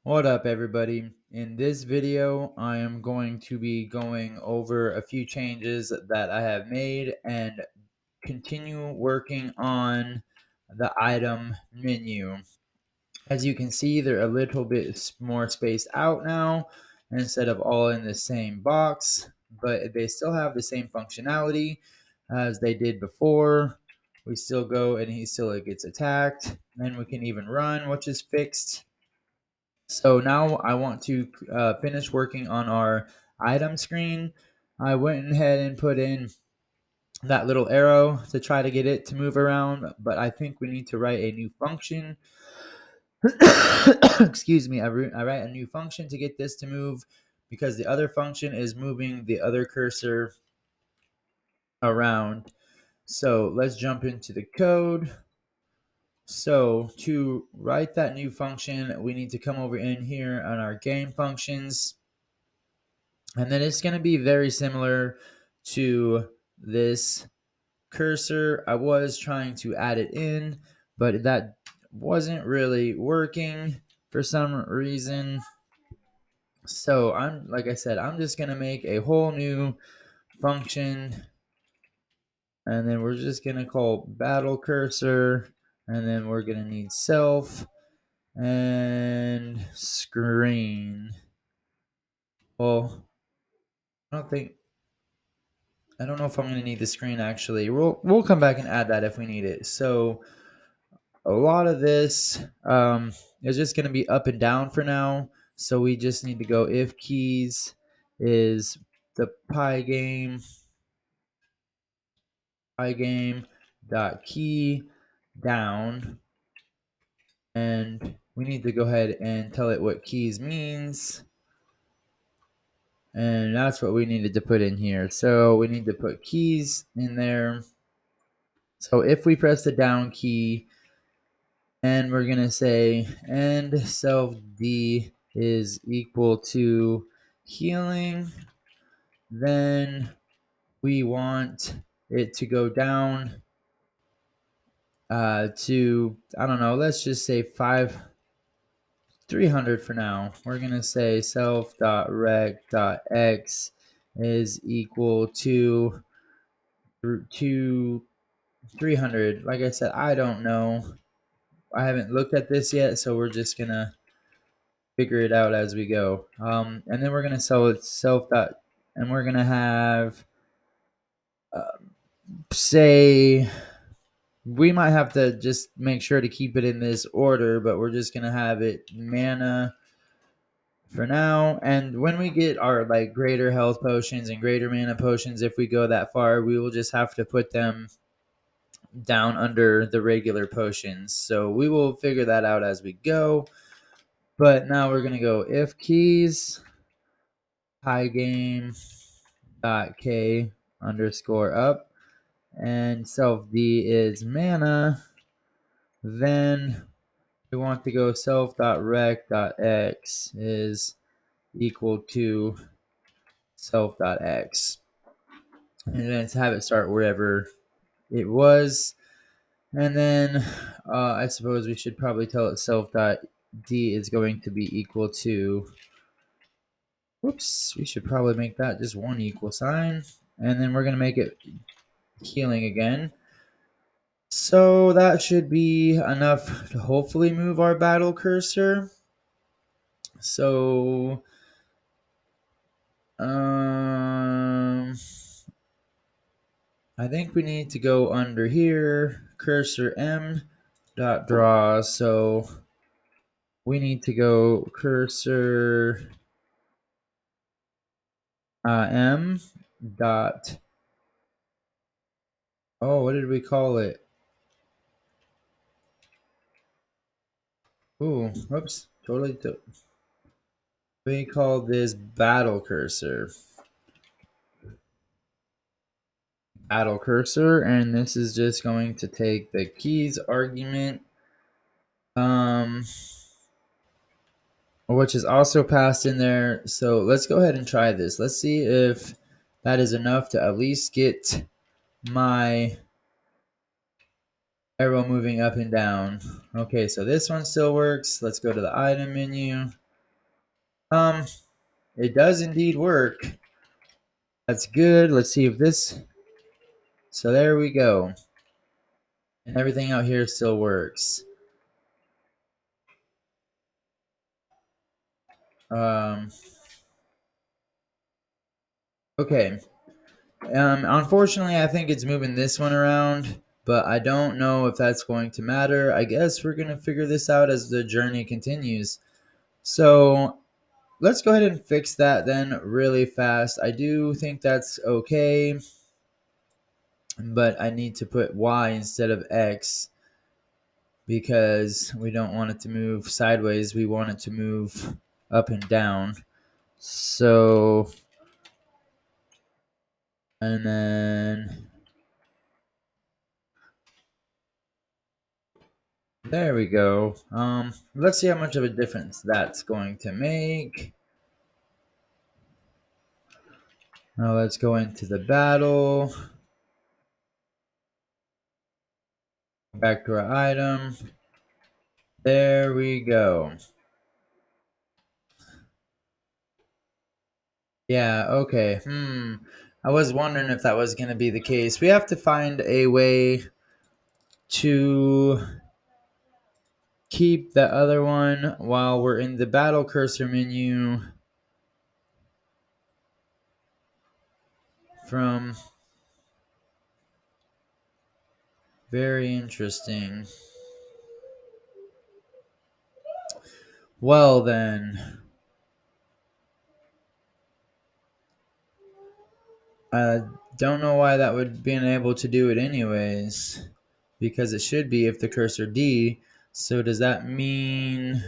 What up, everybody? In this video, I am going to be going over a few changes that I have made and continue working on the item menu. As you can see, they're a little bit more spaced out now instead of all in the same box, but they still have the same functionality as they did before. We still go and he still gets attacked. Then we can even run, which is fixed. So now I want to finish working on our item screen. I went ahead and put in that little arrow to try to get it to move around, but I think we need to write a new function. Excuse me, I write a new function to get this to move because the other function is moving the other cursor around. So let's jump into the code. So to write that new function, we need to come over in here on our game functions. And then it's going to be very similar to this cursor. I was trying to add it in, but that wasn't really working for some reason. So like I said, I'm just going to make a whole new function. And then we're just going to call battle cursor. And then we're going to need self and screen. Well, I don't know if I'm going to need the screen actually. We'll come back and add that if we need it. So a lot of this is just going to be up and down for now. So we just need to go if keys is the pygame dot key down, and we need to go ahead and tell it what keys means. And that's what we needed to put in here. So we need to put keys in there. So if we press the down key and we're going to say and self D is equal to healing, then we want it to go down to, I don't know, let's just say 300 for now. We're going to say self.rec.x is equal to 300. Like I said, I don't know. I haven't looked at this yet, so we're just going to figure it out as we go. And then we're going to sell it self dot, and we're going to have, say, we might have to just make sure to keep it in this order, but we're just going to have it mana for now. And when we get our like greater health potions and greater mana potions, if we go that far, we will just have to put them down under the regular potions. So we will figure that out as we go. But now we're going to go if keys pygame dot k underscore up, and self D is mana. Then we want to go self.rec.x is equal to self.x. And then let's have it start wherever it was. And then I suppose we should probably tell it self.d is going to be equal to, whoops, we should probably make that just one equal sign. And then we're going to make it healing again. So that should be enough to hopefully move our battle cursor. So I think we need to go under here, cursor m dot draw. So we need to go cursor m dot. Oh, what did we call it? Ooh, whoops, totally. We call this battle cursor. Battle cursor, and this is just going to take the keys argument, which is also passed in there. So let's go ahead and try this. Let's see if that is enough to at least get my arrow moving up and down. Okay, so this one still works. Let's go to the item menu. Um, it does indeed work. That's good. Let's see if this. So there we go. And everything out here still works. Um, okay. Unfortunately, I think it's moving this one around, but I don't know if that's going to matter. I guess we're going to figure this out as the journey continues. So let's go ahead and fix that then really fast. I do think that's okay, but I need to put Y instead of X because we don't want it to move sideways. We want it to move up and down. So, and then there we go. Let's see how much of a difference that's going to make. Now let's go into the battle. Back to our item. There we go. Yeah, okay. I was wondering if that was going to be the case. We have to find a way to keep the other one while we're in the battle cursor menu from. Very interesting. Well then, I don't know why that would be able to do it anyways, because it should be if the cursor D. So does that mean?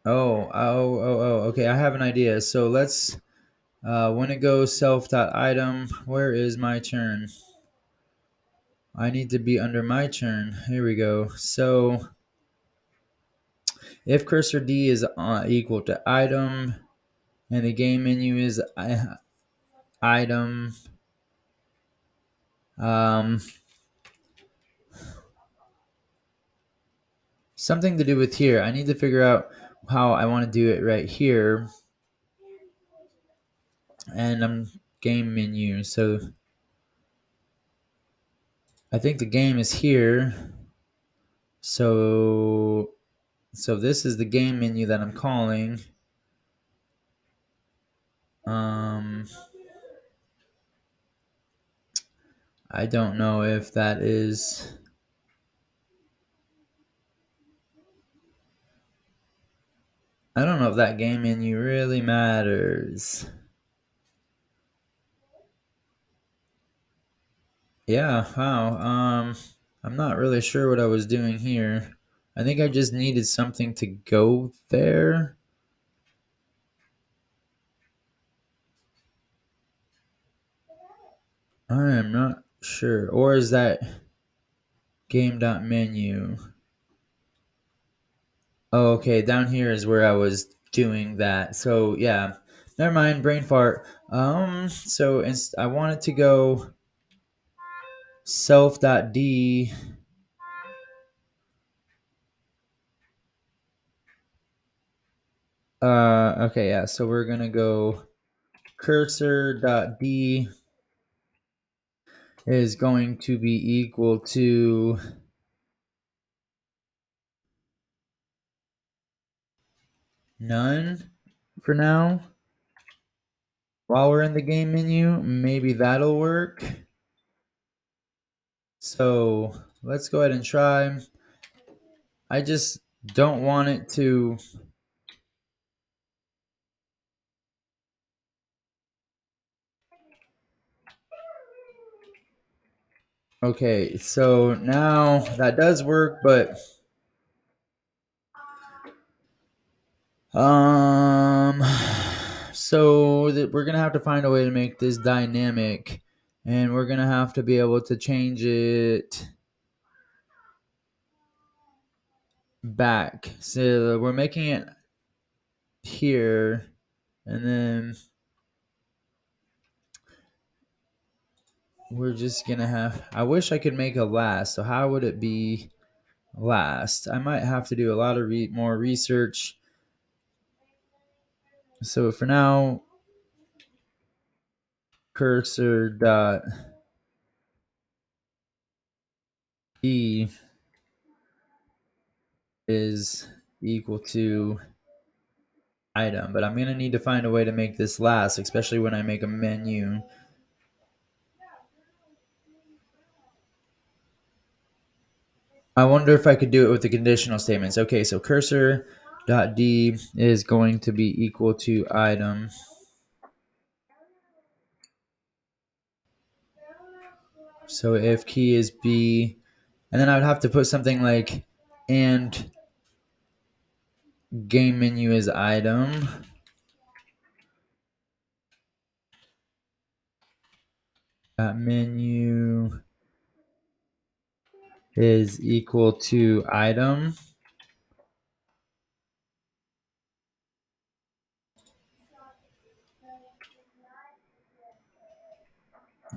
Okay, I have an idea. So let's, when it goes self.item, where is my turn? I need to be under my turn. Here we go. So if cursor D is equal to item and the game menu is item, um, something to do with here. I need to figure out how I want to do it right here. And game menu. So I think the game is here. So this is the game menu that I'm calling. I don't know if that is. I don't know if that game menu really matters. Yeah, wow. I'm not really sure what I was doing here. I think I just needed something to go there. I am not sure. Or is that game.menu? Oh, okay, down here is where I was doing that. So yeah, never mind, brain fart. So I wanted to go self.d. Okay, yeah. So we're gonna go cursor.d is going to be equal to none for now. While we're in the game menu, maybe that'll work. So let's go ahead and try. I just don't want it to. Okay, so now that does work, but um, so that we're gonna have to find a way to make this dynamic, and we're gonna have to be able to change it back. So we're making it here, and then we're just gonna have. I wish I could make a last. So how would it be last. I might have to do a lot of more research. So for now, cursor dot d is equal to item, but I'm going to need to find a way to make this last, especially when I make a menu. I wonder if I could do it with the conditional statements. Okay, so cursor dot d is going to be equal to item. So if key is b, and then I would have to put something like and game menu is item. That menu is equal to item.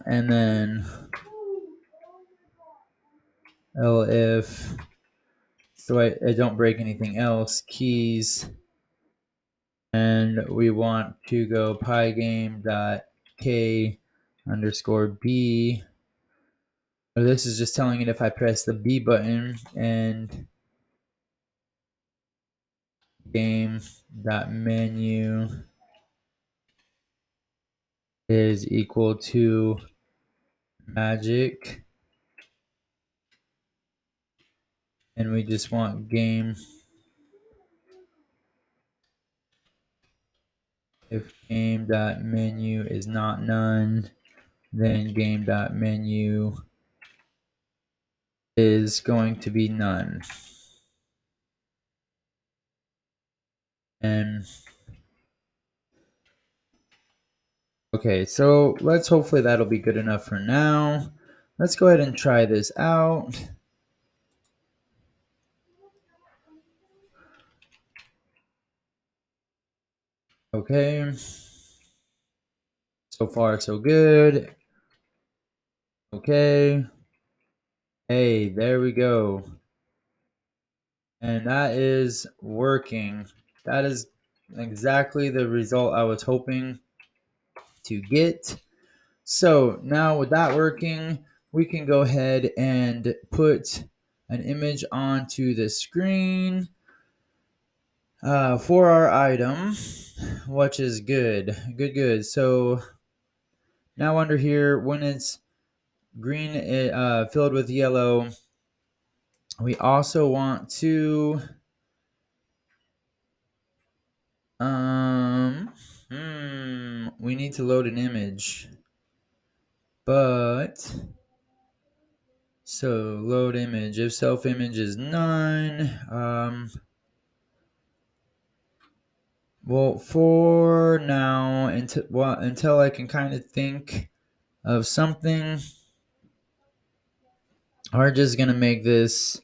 And then elif, so I don't break anything else, keys, and we want to go pygame dot k underscore b. So this is just telling it if I press the B button and game dot menu is equal to magic, and we just want game. If game dot menu is not none, then game dot menu is going to be none. And okay, so let's hopefully that'll be good enough for now. Let's go ahead and try this out. Okay. So far, so good. Okay. Hey, there we go. And that is working. That is exactly the result I was hoping to get. So now with that working, we can go ahead and put an image onto the screen for our item, which is good. Good. So now under here, when it's green filled with yellow, we also want to we need to load an image, but so load image, if self image is none, well, for now, until I can kind of think of something, we're just gonna make this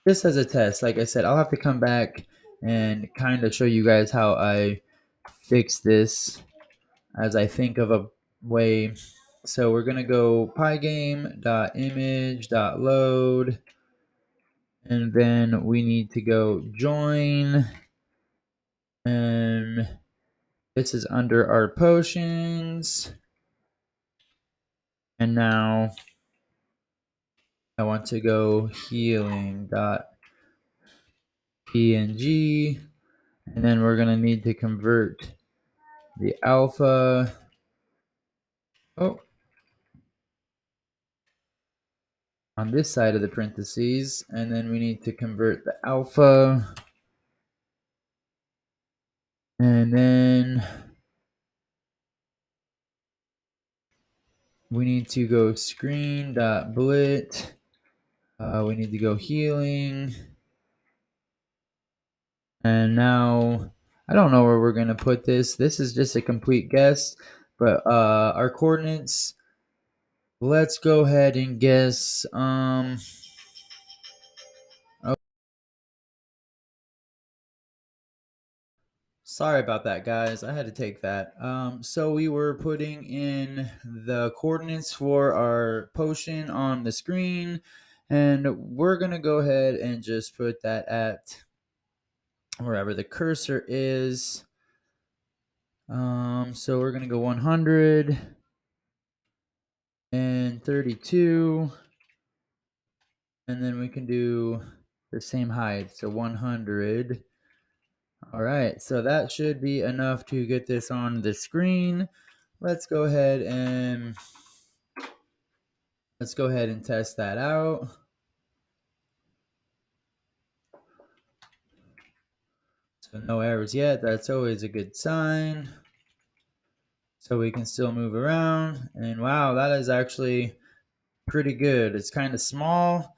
just as a test. Like I said, I'll have to come back and kind of show you guys how I fix this as I think of a way. So we're gonna go pygame.image.load, and then we need to go join, and this is under our potions. And now I want to go healing.png, and then we're gonna need to convert the alpha. On this side of the parentheses, and then we need to convert the alpha, and then we need to go screen.blit, we need to go healing, and now I don't know where we're going to put this. This is just a complete guess, but our coordinates, let's go ahead and guess Sorry about that, guys. I had to take that. So we were putting in the coordinates for our potion on the screen, and we're gonna go ahead and just put that at wherever the cursor is. So we're gonna go 132, and then we can do the same height, so 100. All right, so that should be enough to get this on the screen. Let's go ahead and test that out. So no errors yet. That's always a good sign. So we can still move around. And wow, that is actually pretty good. It's kind of small,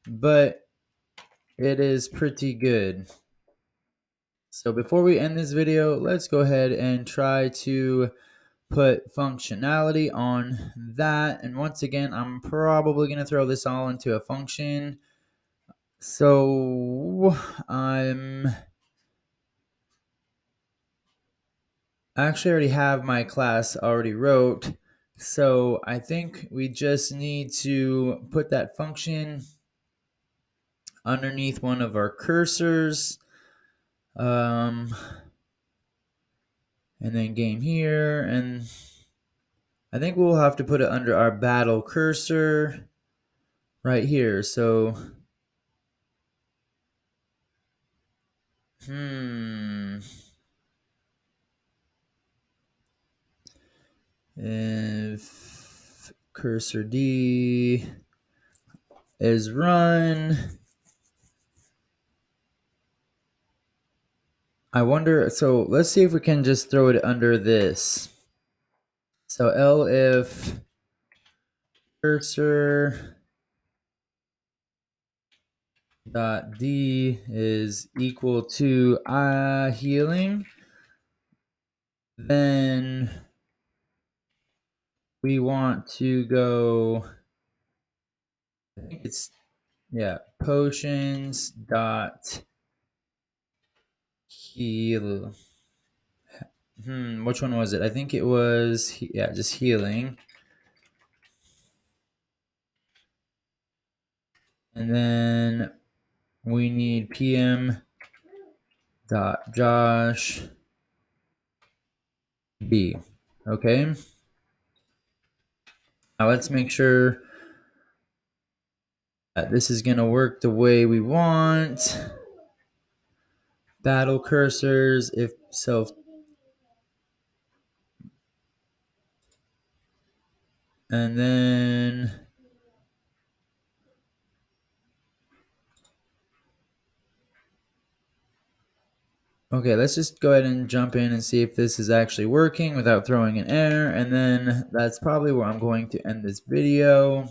but it is pretty good. So before we end this video, let's go ahead and try to put functionality on that. And once again, I'm probably going to throw this all into a function. So I'm I actually already have my class already wrote. So I think we just need to put that function underneath one of our cursors. And then game here. And I think we'll have to put it under our battle cursor right here. So, if cursor D is run, I wonder, so let's see if we can just throw it under this. So L if cursor dot D is equal to healing, then we want to go, I think it's, yeah, potions dot heal. Which one was it? I think it was, yeah, just healing. And then we need PM dot Josh B. Okay. Now let's make sure that this is going to work the way we want. Battle cursors, if so. And then okay, let's just go ahead and jump in and see if this is actually working without throwing an error. And then that's probably where I'm going to end this video.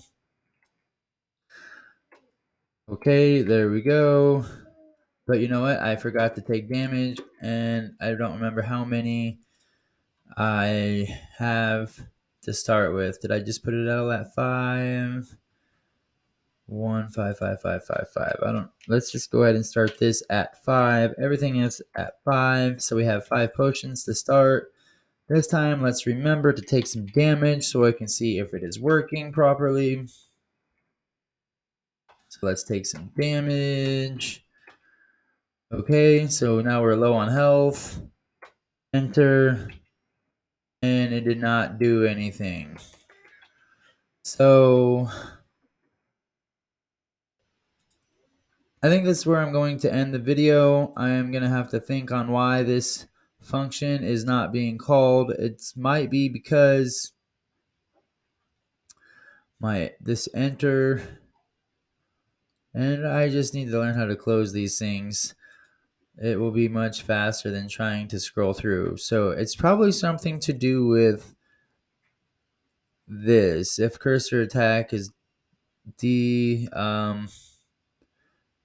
Okay, there we go. But you know what? I forgot to take damage, and I don't remember how many I have to start with. Did I just put it all at 5? 1, 5, 5, 5, 5, 5. I don't. Let's just go ahead and start this at 5. Everything is at 5, so we have 5 potions to start. This time, let's remember to take some damage so I can see if it is working properly. So let's take some damage. Okay, so now we're low on health. Enter. And it did not do anything. So I think that's where I'm going to end the video. I am going to have to think on why this function is not being called. It might be because this enter, and I just need to learn how to close these things. It will be much faster than trying to scroll through. So it's probably something to do with this. If cursor attack is D,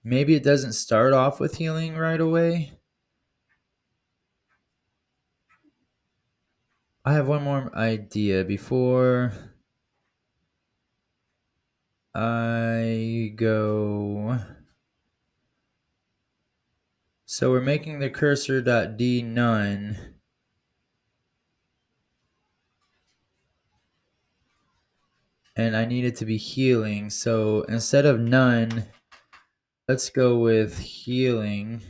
maybe it doesn't start off with healing right away. I have one more idea before I go. So we're making the cursor.d none. And I need it to be healing. So instead of none, let's go with healing.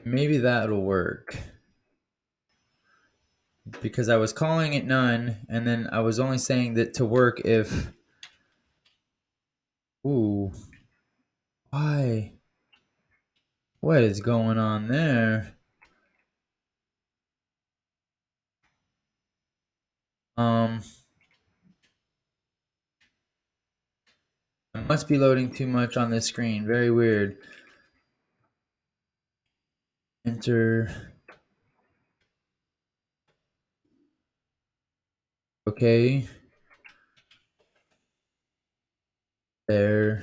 Maybe that'll work. Because I was calling it none, and then I was only saying that to work if... Ooh. Why? What is going on there? I must be loading too much on this screen. Very weird. Enter. Okay. There.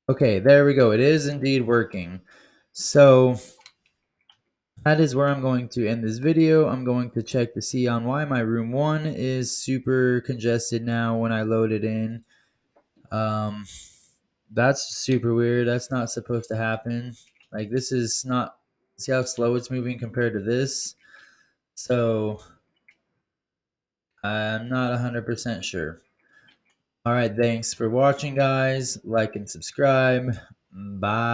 Okay, there we go. It is indeed working. So that is where I'm going to end this video. I'm going to check to see on why my room 1 is super congested now when I load it in. That's super weird. That's not supposed to happen. Like, this is not... See how slow it's moving compared to this? So I'm not 100% sure. All right, thanks for watching, guys. Like and subscribe. Bye.